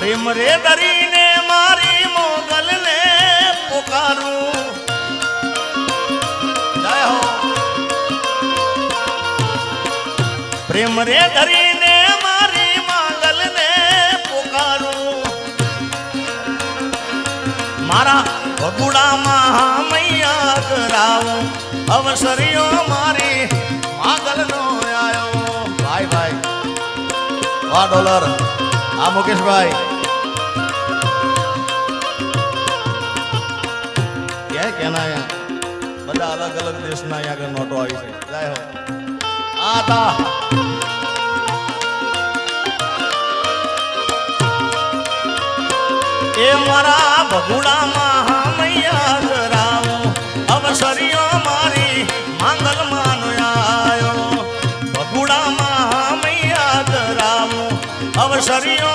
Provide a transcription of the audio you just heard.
પ્રેમ રે ધરીને મારી મોગલ ને પુકારું જય હો પ્રેમ રે ધરીને મારી મોગલ ને પુકારું મારા ભગુડામાં મૈયા કરાવું અવસરીઓ મારી માગલ નો આયો ભાઈ ભાઈ વાહ ડોલર આ મુકેશભાઈ કેના બધા અલગ અલગ દેશના અહીંયા આગળ નોટો આવી છે જય હો આ તા એ મારા ભગુડામાં મૈયા કરાવું અવસરીઓ મારી માંગલ માનો આયો ભગુડામાં મૈયા કરાવું અવસરીઓ